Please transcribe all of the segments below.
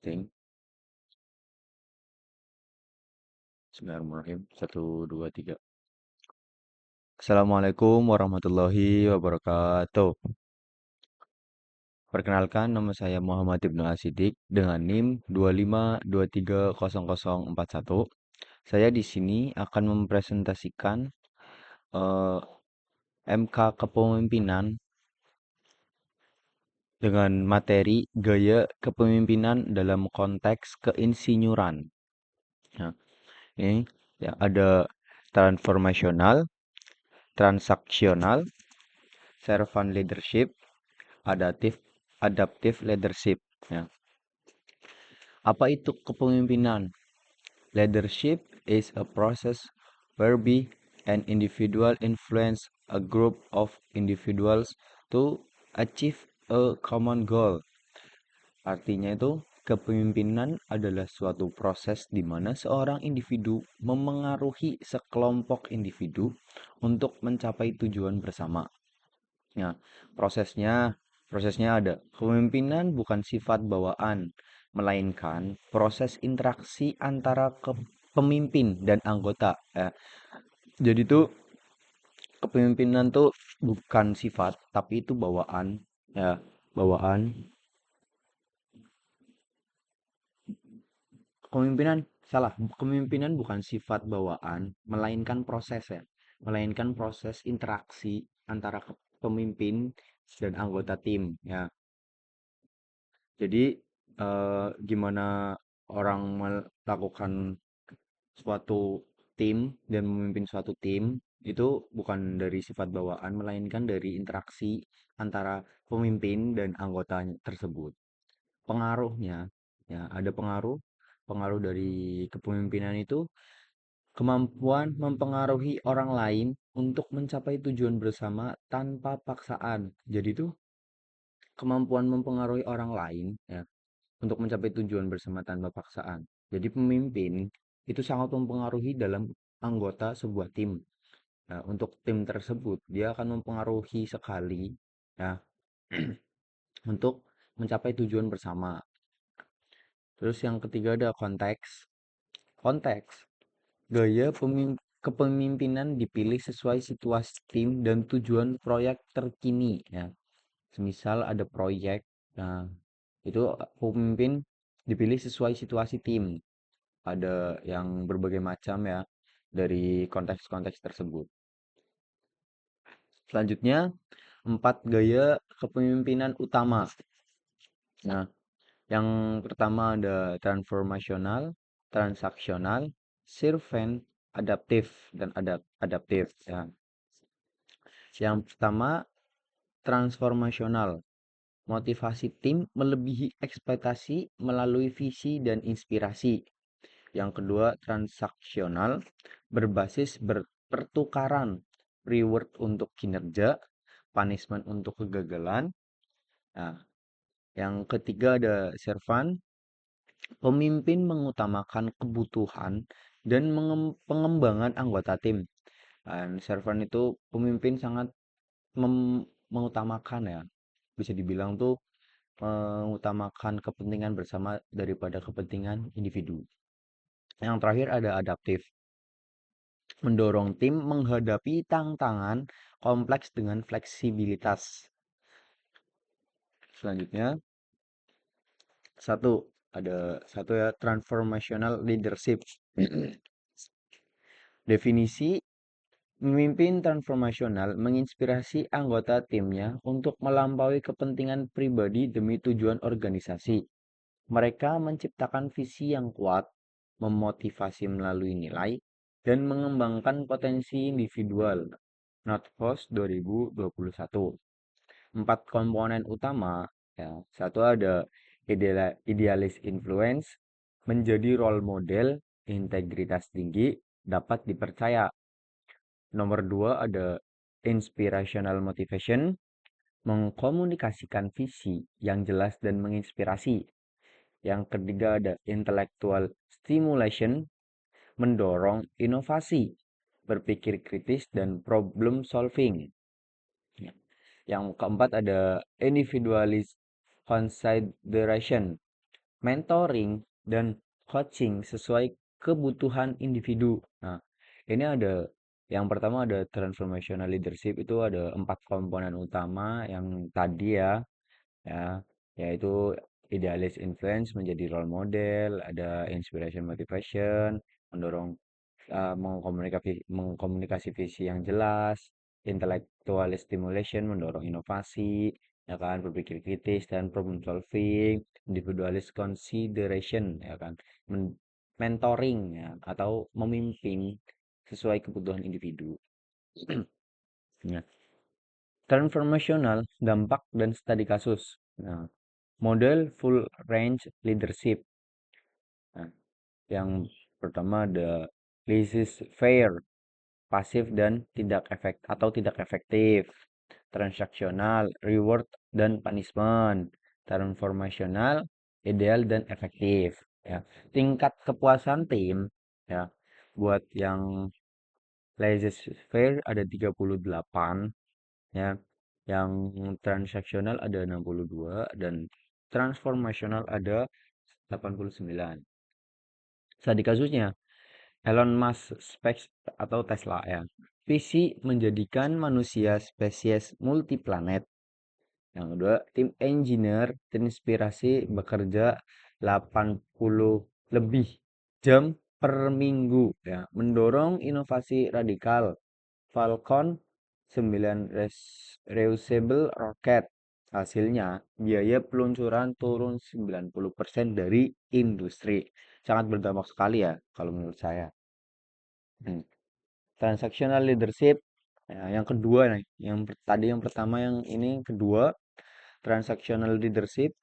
Ting. Bismillahirrahmanirrahim. Satu, dua, tiga. Assalamualaikum warahmatullahi wabarakatuh. Perkenalkan, nama saya Muhammad Ibnu Asidik dengan NIM 252300041. Saya di sini akan mempresentasikan eh, MK Kepemimpinan dengan materi gaya kepemimpinan dalam konteks keinsinyuran. Nah, ini ya, ada transformasional, transaksional, servant leadership, adaptive adaptive leadership. Ya. Apa itu kepemimpinan? Leadership is a process whereby an individual influence a group of individuals to achieve a common goal. Artinya itu kepemimpinan adalah suatu proses di mana seorang individu memengaruhi sekelompok individu untuk mencapai tujuan bersama. Nah, prosesnya prosesnya ada. Kepemimpinan bukan sifat bawaan, melainkan proses interaksi antara pemimpin dan anggota. Ya. Jadi tuh kepemimpinan tuh bukan sifat, tapi itu bawaan. Ya, bawaan. Kepemimpinan salah. Kepemimpinan bukan sifat bawaan, melainkan proses ya. Melainkan proses interaksi antara pemimpin dan anggota tim. Ya. Jadi, gimana orang melakukan suatu tim dan memimpin suatu tim itu bukan dari sifat bawaan, melainkan dari interaksi antara pemimpin dan anggota tersebut. Pengaruhnya, ya ada pengaruh. Pengaruh dari kepemimpinan itu kemampuan mempengaruhi orang lain untuk mencapai tujuan bersama tanpa paksaan. Jadi itu kemampuan mempengaruhi orang lain, ya, untuk mencapai tujuan bersama tanpa paksaan. Jadi pemimpin itu sangat mempengaruhi dalam anggota sebuah tim. Nah, untuk tim tersebut dia akan mempengaruhi sekali ya untuk mencapai tujuan bersama. Terus yang ketiga ada konteks. Konteks. Gaya kepemimpinan dipilih sesuai situasi tim dan tujuan proyek terkini ya. Semisal ada proyek, nah itu pemimpin dipilih sesuai situasi tim. Ada yang berbagai macam ya dari konteks-konteks tersebut. Selanjutnya, 4 gaya kepemimpinan utama. Nah, yang pertama ada transformasional, transaksional, servant, adaptif dan adaptif ya. Yang pertama transformasional. Motivasi tim melebihi ekspektasi melalui visi dan inspirasi. Yang kedua, transaksional, berbasis pertukaran, reward untuk kinerja, punishment untuk kegagalan. Nah, yang ketiga ada servant, pemimpin mengutamakan kebutuhan dan pengembangan anggota tim. Dan servant itu pemimpin sangat mengutamakan ya, bisa dibilang tuh mengutamakan kepentingan bersama daripada kepentingan individu. Yang terakhir ada adaptif, mendorong tim menghadapi tantangan kompleks dengan fleksibilitas. Selanjutnya, satu ya, transformational leadership. Definisi memimpin transformasional menginspirasi anggota timnya untuk melampaui kepentingan pribadi demi tujuan organisasi. Mereka menciptakan visi yang kuat, memotivasi melalui nilai, dan mengembangkan potensi individual. Notpost 2021. 4 komponen utama, ya. Satu ada idealis influence, menjadi role model, integritas tinggi, dapat dipercaya. Nomor 2 ada inspirational motivation, mengkomunikasikan visi yang jelas dan menginspirasi. Yang ketiga ada intellectual stimulation, mendorong inovasi, berpikir kritis dan problem solving. Yang keempat ada individualist consideration, mentoring, dan coaching sesuai kebutuhan individu. Nah, ini ada yang pertama ada transformational leadership itu ada 4 komponen utama yang tadi ya, yaitu idealis influence menjadi role model, ada inspiration motivation, mendorong mengkomunikasi visi yang jelas, intellectual stimulation mendorong inovasi, ya kan, berpikir kritis dan problem solving, individualist consideration, ya kan, mentoring ya atau memimpin sesuai kebutuhan individu. Ya. Transformational, dampak dan studi kasus. Nah, model full range leadership. Nah, yang pertama ada laissez-faire, pasif dan tidak efektif, transaksional, reward dan punishment, transformational, ideal dan efektif. Ya, tingkat kepuasan tim ya buat yang laissez-faire ada 38 ya, yang transaksional ada 62 dan transformational ada 89. Studi kasusnya Elon Musk Space atau Tesla ya. Visi menjadikan manusia spesies multiplanet. Yang kedua, tim engineer terinspirasi bekerja 80 lebih jam per minggu ya, mendorong inovasi radikal. Falcon 9 reusable rocket. Hasilnya, biaya peluncuran turun 90% dari industri. Sangat berdampak sekali ya kalau menurut saya. Hmm. Transactional leadership ya, yang kedua nih, tadi yang pertama yang ini kedua transactional leadership.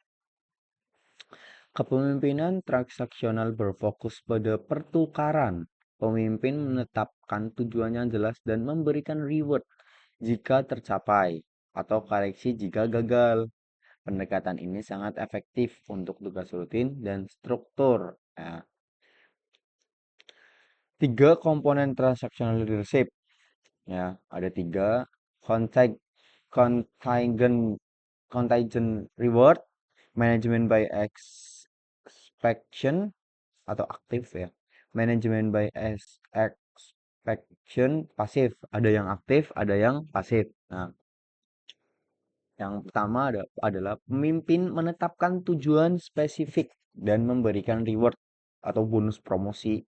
Kepemimpinan transaksional berfokus pada pertukaran. Pemimpin menetapkan tujuan yang jelas dan memberikan reward jika tercapai atau koreksi jika gagal. Pendekatan ini sangat efektif untuk tugas rutin dan struktur. Ya. 3 komponen transactional leadership. Ya, ada 3. Contact, contingent, contingent reward, management by expectation atau aktif ya. Management by expectation pasif. Ada yang aktif, ada yang pasif. Nah, yang pertama adalah pemimpin menetapkan tujuan spesifik dan memberikan reward atau bonus promosi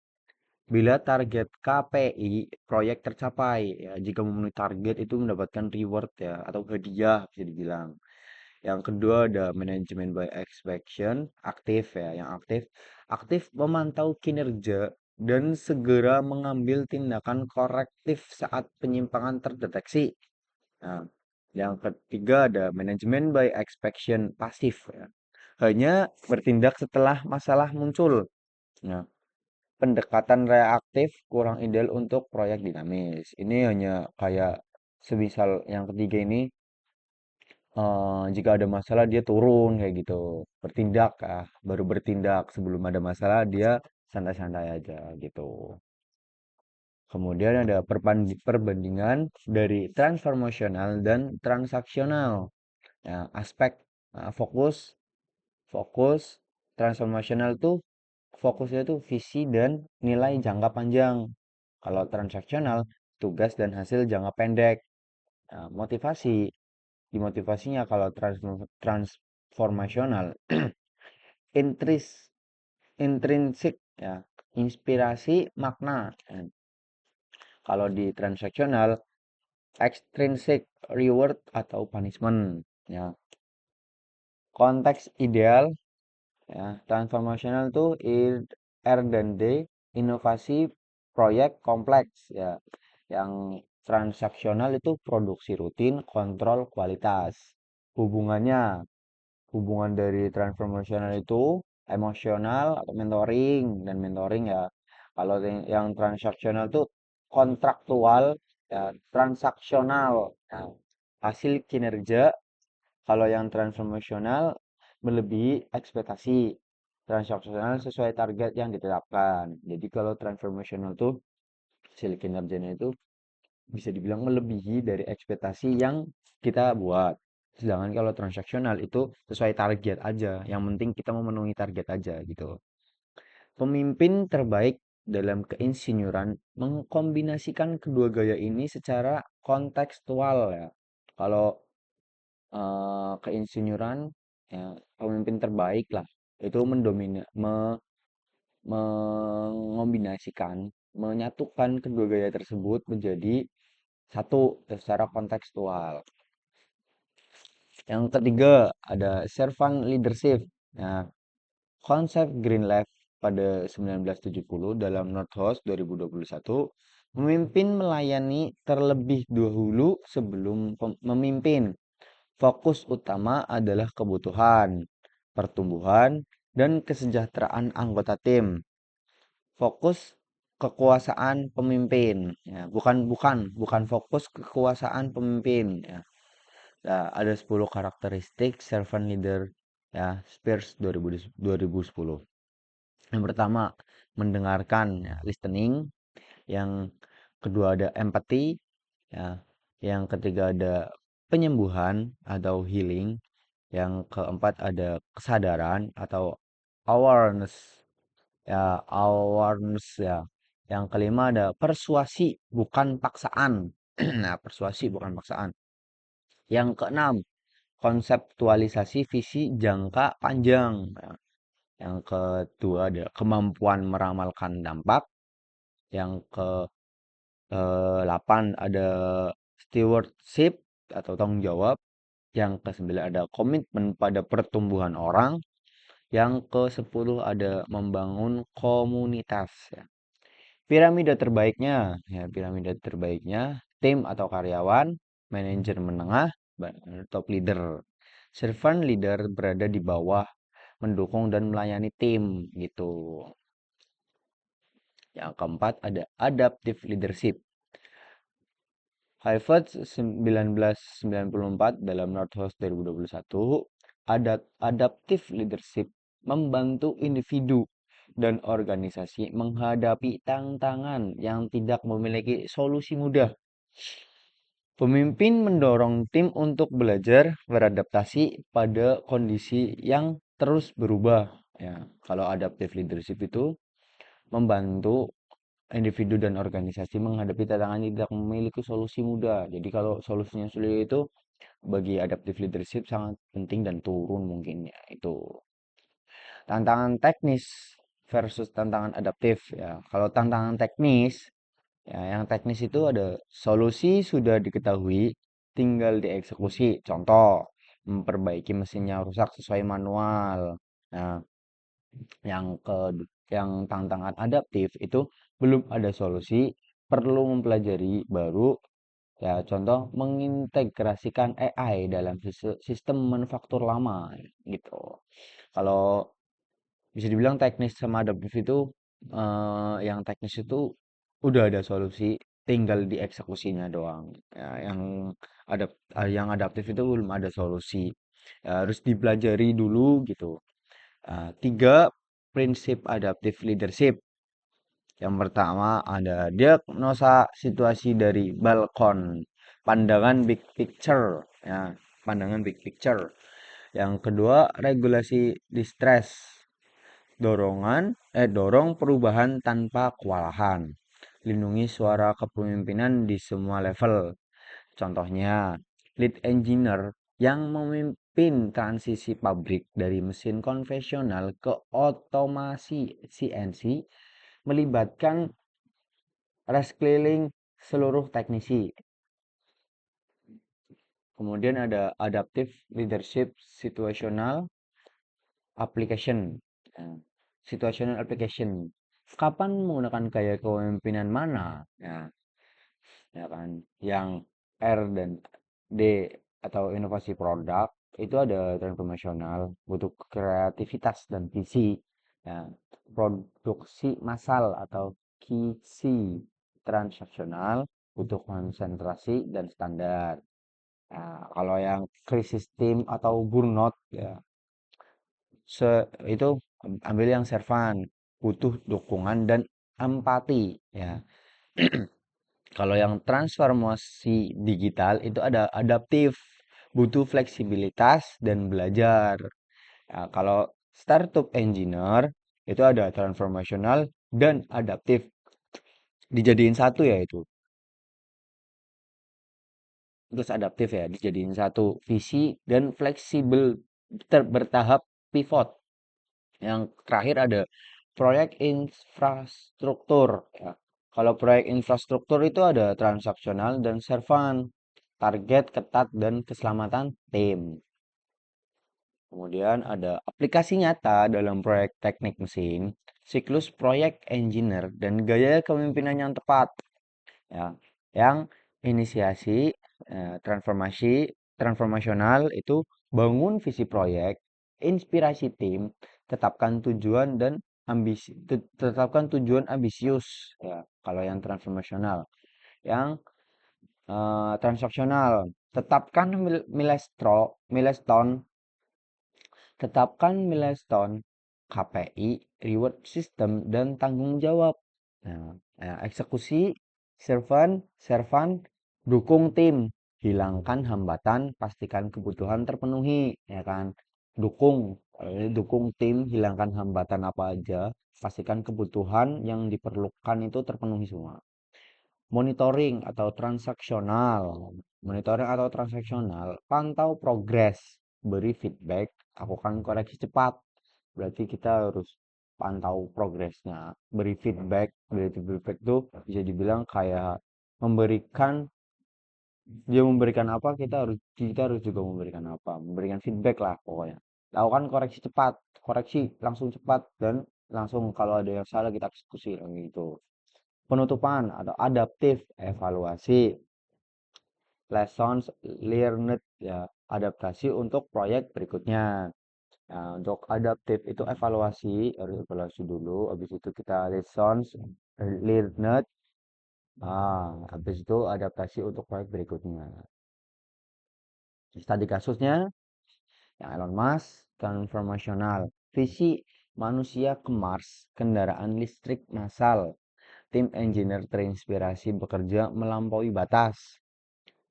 bila target KPI proyek tercapai. Ya, jika memenuhi target itu mendapatkan reward ya atau hadiah bisa dibilang. Yang kedua ada manajemen by expectation, aktif ya, yang aktif. Aktif memantau kinerja dan segera mengambil tindakan korektif saat penyimpangan terdeteksi. Nah, yang ketiga ada manajemen by expectation pasif ya. Hanya bertindak setelah masalah muncul. Nah, pendekatan reaktif kurang ideal untuk proyek dinamis. Ini hanya kayak semisal yang ketiga ini jika ada masalah dia turun kayak gitu. Bertindak baru bertindak sebelum ada masalah dia santai-santai aja gitu. Kemudian ada perbandingan dari transformasional dan transaksional. Ya, aspek fokus fokus transformasional tuh fokusnya tuh visi dan nilai jangka panjang. Kalau transaksional tugas dan hasil jangka pendek. Nah, dimotivasinya kalau transformasional intris intrinsik ya, inspirasi makna. Kalau di transaksional extrinsic reward atau punishment ya. Konteks ideal ya, transformasional itu R dan D, inovasi proyek kompleks ya. Yang transaksional itu produksi rutin, kontrol kualitas. Hubungannya, hubungan dari transformasional itu emosional atau mentoring dan mentoring ya. Kalau yang transaksional itu kontraktual ya, transaksional. Nah, hasil kinerja kalau yang transformasional melebihi ekspektasi. Transaksional sesuai target yang ditetapkan. Jadi kalau transformasional tuh hasil kinerjanya itu bisa dibilang melebihi dari ekspektasi yang kita buat. Sedangkan kalau transaksional itu sesuai target aja. Yang penting kita memenuhi target aja gitu. Pemimpin terbaik dalam keinsinyuran mengkombinasikan kedua gaya ini secara kontekstual ya. Kalau keinsinyuran ya, pemimpin terbaik lah itu mengombinasikan, menyatukan kedua gaya tersebut menjadi satu secara kontekstual. Yang ketiga ada servant leadership. Nah, konsep Green Left pada 1970 dalam Northhouse 2021, memimpin melayani terlebih dahulu sebelum memimpin. Fokus utama adalah kebutuhan, pertumbuhan, dan kesejahteraan anggota tim. Fokus kekuasaan pemimpin, ya, bukan fokus kekuasaan pemimpin, ya. Nah, ada 10 karakteristik servant leader ya, Spears 2010. Yang pertama, mendengarkan ya, listening. Yang kedua ada empathy ya. Yang ketiga ada penyembuhan atau healing. Yang keempat ada kesadaran atau awareness ya, awareness ya. Yang kelima ada persuasi bukan paksaan. Nah, persuasi bukan paksaan. Yang keenam, konseptualisasi visi jangka panjang. Nah, yang kedua ada kemampuan meramalkan dampak. Yang ke 8 ada stewardship atau tanggung jawab. Yang ke-9 ada komitmen pada pertumbuhan orang. Yang ke-10 ada membangun komunitas ya. Piramida terbaiknya tim atau karyawan, manajer menengah, top leader. Servant leader berada di bawah, mendukung dan melayani tim gitu. Yang keempat ada adaptive leadership. Harvard 1994 dalam Northhouse 2021, adaptive leadership membantu individu dan organisasi menghadapi tantangan yang tidak memiliki solusi mudah. Pemimpin mendorong tim untuk belajar beradaptasi pada kondisi yang terus berubah. Ya, kalau adaptive leadership itu membantu individu dan organisasi menghadapi tantangan yang tidak memiliki solusi mudah. Jadi kalau solusinya sulit itu bagi adaptive leadership sangat penting dan turun mungkin ya itu. Tantangan teknis versus tantangan adaptif ya. Kalau tantangan teknis ya, yang teknis itu ada solusi sudah diketahui, tinggal dieksekusi. Contoh, memperbaiki mesinnya rusak sesuai manual. Nah, yang ke yang tantangan adaptif itu belum ada solusi, perlu mempelajari baru. Ya, contoh mengintegrasikan AI dalam sistem manufaktur lama gitu. Kalau bisa dibilang teknis sama adaptif itu yang teknis itu udah ada solusi, tinggal dieksekusinya doang. Ya, yang adaptif itu belum ada solusi. Ya, harus dipelajari dulu gitu. Tiga prinsip adaptive leadership. Yang pertama ada diagnosa situasi dari balkon, pandangan big picture, ya, pandangan big picture. Yang kedua regulasi distress, dorong perubahan tanpa kewalahan. Lindungi suara kepemimpinan di semua level. Contohnya, lead engineer yang memimpin transisi pabrik dari mesin konvensional ke otomasi CNC melibatkan reskilling seluruh teknisi. Kemudian ada adaptive leadership situational application. Nah, situational application. Kapan menggunakan gaya kepemimpinan mana? Ya kan. Yang R dan D atau inovasi produk itu ada transformasional, butuh kreativitas dan visi. Ya, produksi massal atau kisi transaksional, butuh konsentrasi dan standar. Nah, kalau yang krisis tim atau burnout ya itu ambil yang servan, butuh dukungan dan empati ya. Kalau yang transformasi digital itu ada adaptif, butuh fleksibilitas dan belajar. Nah, kalau startup engineer itu ada transformational dan adaptif. Dijadiin satu ya itu. Terus adaptif ya, dijadiin satu. Visi dan fleksibel bertahap pivot. Yang terakhir ada proyek infrastruktur ya. Kalau proyek infrastruktur itu ada transaksional dan servan, target ketat dan keselamatan tim. Kemudian ada aplikasi nyata dalam proyek teknik mesin, siklus proyek engineer dan gaya kepemimpinan yang tepat ya. Yang inisiasi transformasi transformasional itu bangun visi proyek, inspirasi tim, tetapkan tujuan ambisius ya. Kalau yang transformasional, yang transaksional, tetapkan milestone, KPI, reward system, dan tanggung jawab. Nah, eksekusi, servan, dukung tim, hilangkan hambatan, pastikan kebutuhan terpenuhi, ya kan? Dukung, dukung tim, hilangkan hambatan apa aja, pastikan kebutuhan yang diperlukan itu terpenuhi semua. Monitoring atau transaksional, pantau progres, beri feedback, lakukan koreksi cepat. Berarti kita harus pantau progresnya, beri feedback itu bisa dibilang kayak memberikan, dia memberikan apa, kita harus juga memberikan feedback lah pokoknya. Lakukan koreksi cepat, koreksi langsung cepat, dan langsung kalau ada yang salah kita eksekusi gitu. Penutupan atau adaptif, evaluasi, lessons learned ya, adaptasi untuk proyek berikutnya. Nah, untuk adaptif itu harus evaluasi dulu, habis itu kita lessons learned, habis itu adaptasi untuk proyek berikutnya. Tadi kasusnya yang Elon Musk, transformasional, visi manusia ke Mars, kendaraan listrik massal, tim engineer terinspirasi bekerja melampaui batas,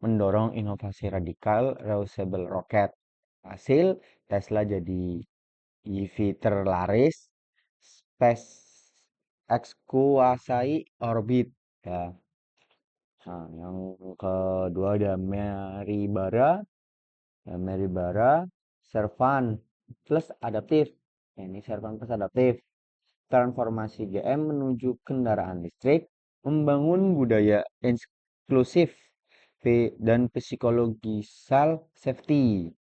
mendorong inovasi radikal, reusable rocket. Hasil, Tesla jadi EV terlaris, SpaceX kuasai orbit. Ya. Nah, yang kedua ada Meribara, Servan plus adaptif. Nah, ini Servan plus adaptif. Transformasi GM menuju kendaraan listrik, membangun budaya inklusif dan psikologisal safety.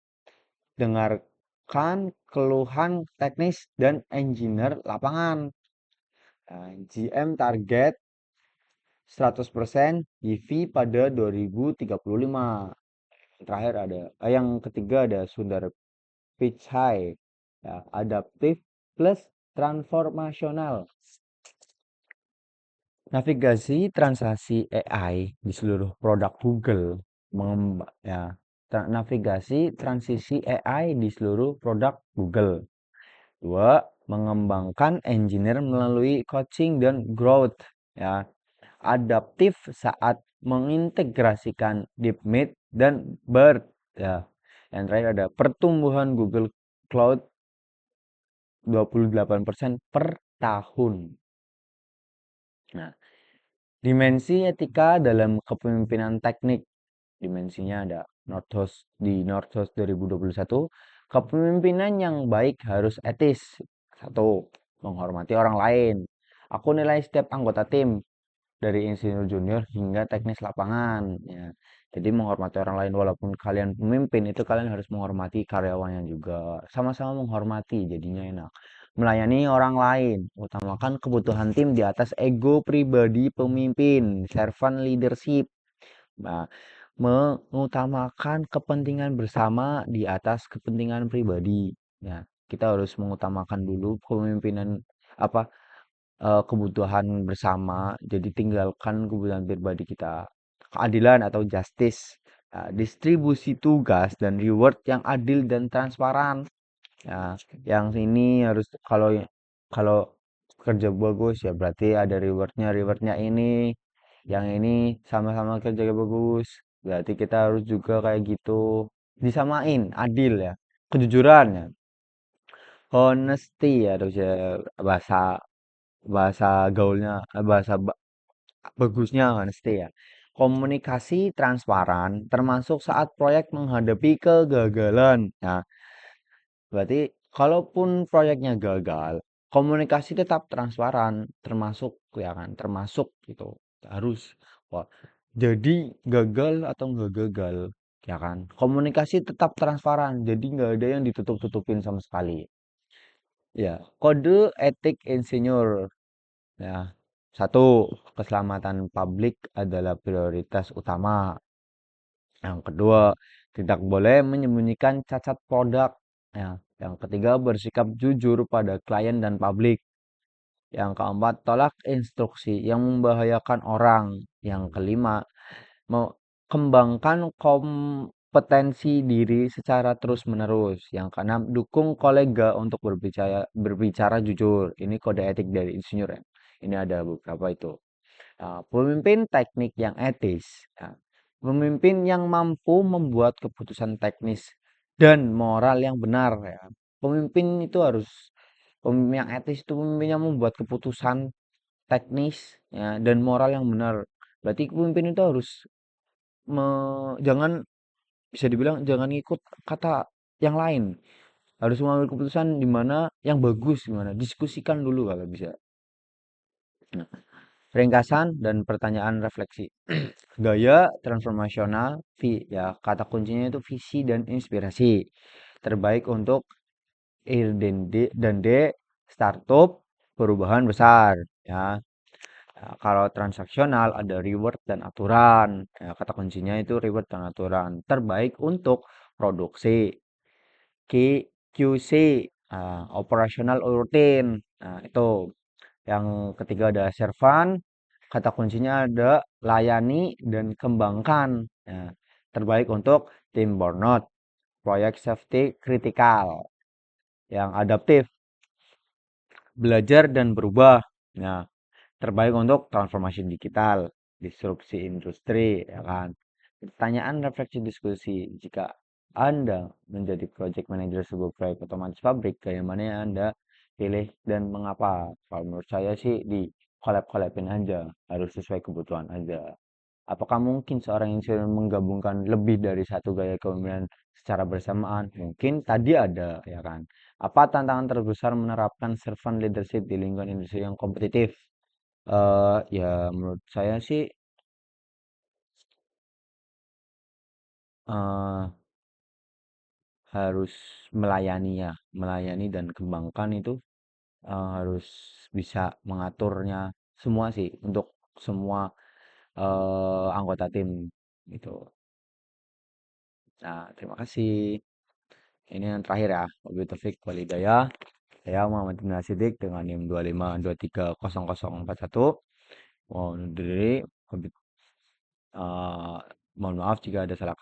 Dengarkan keluhan teknis dan engineer lapangan. Nah, GM target 100% EV pada 2035. Terakhir yang ketiga ada Sundar Pichai. Ya, adaptif plus transformasional. Navigasi transaksi AI di seluruh produk Google. Ya, navigasi transisi AI di seluruh produk Google. 2. Mengembangkan engineer melalui coaching dan growth. Ya, adaptif saat mengintegrasikan DeepMind dan BERT. Ya, yang terakhir ada pertumbuhan Google Cloud 28% per tahun. Nah, dimensi etika dalam kepemimpinan teknik. Dimensinya ada Northhouse 2021. Kepemimpinan yang baik harus etis. 1. Menghormati orang lain. Aku nilai setiap anggota tim dari insinyur junior hingga teknis lapangan ya. Jadi menghormati orang lain, walaupun kalian pemimpin itu kalian harus menghormati karyawannya juga. Sama-sama menghormati, jadinya enak. Melayani orang lain, utamakan kebutuhan tim di atas ego pribadi pemimpin, servant leadership. Nah, mengutamakan kepentingan bersama di atas kepentingan pribadi. Ya, kita harus mengutamakan dulu kepemimpinan apa kebutuhan bersama, jadi tinggalkan kebutuhan pribadi kita. Keadilan atau justice, distribusi tugas dan reward yang adil dan transparan. Ya, yang ini harus, kalau kerja bagus ya berarti ada rewardnya ini, yang ini sama-sama kerja bagus berarti kita harus juga kayak gitu. disamain, adil ya, kejujuran ya, honesty ya, terus ya bahasa bahasa gaulnya, bahasa bagusnya honesty ya. Komunikasi transparan termasuk saat proyek menghadapi kegagalan. Nah, berarti kalaupun proyeknya gagal, komunikasi tetap transparan, termasuk ya kan, termasuk gitu. Harus wah, jadi gagal atau nggak gagal, ya kan? Komunikasi tetap transparan, jadi nggak ada yang ditutup-tutupin sama sekali. Ya, kode etik insinyur. Ya, satu, keselamatan publik adalah prioritas utama. Yang kedua, tidak boleh menyembunyikan cacat produk. Ya, yang ketiga, bersikap jujur pada klien dan publik. Yang keempat, tolak instruksi yang membahayakan orang. Yang kelima, kembangkan kompetensi diri secara terus-menerus. Yang keenam, dukung kolega untuk berbicara jujur. Ini kode etik dari insinyur ya. Ini ada beberapa itu. Pemimpin teknik yang etis. Ya. Pemimpin yang mampu membuat keputusan teknis dan moral yang benar. Ya. Pemimpin itu harus pemimpin yang etis itu pemimpin yang membuat keputusan teknis ya, dan moral yang benar. Berarti pemimpin itu harus jangan bisa dibilang jangan ikut kata yang lain. Harus mengambil keputusan di mana yang bagus gimana. Diskusikan dulu kalau bisa. Nah, ringkasan dan pertanyaan refleksi. Gaya transformasional, ya kata kuncinya itu visi dan inspirasi. Terbaik untuk dan D startup perubahan besar ya. Ya, kalau transaksional ada reward dan aturan. Ya, kata kuncinya itu reward dan aturan. Terbaik untuk produksi. QC, operational routine. Nah, itu. Yang ketiga ada servan. Kata kuncinya ada layani dan kembangkan. Nah, terbaik untuk tim burnout, proyek safety kritikal. Yang adaptif, belajar dan berubah. Nah, terbaik untuk transformasi digital, disrupsi industri, ya kan. Pertanyaan refleksi diskusi, jika Anda menjadi project manager sebuah proyek otomatis pabrik, kayak mana yang Anda pilih dan mengapa? Kalau menurut saya sih di collab-collabin aja, harus sesuai kebutuhan aja. Apakah mungkin seorang insinyur menggabungkan lebih dari satu gaya kepemimpinan secara bersamaan? Mungkin tadi ada, ya kan. Apa tantangan terbesar menerapkan servant leadership di lingkungan industri yang kompetitif? Ya menurut saya sih eh, harus melayani ya, melayani dan kembangkan itu harus bisa mengaturnya semua sih untuk semua anggota tim gitu. Nah, terima kasih. Ini yang terakhir ya, Wabillahi Taufik Walhidayah. Saya Muhammad bin Sidik dengan NIM 25230041. Mohon undur diri. Mohon maaf jika ada salah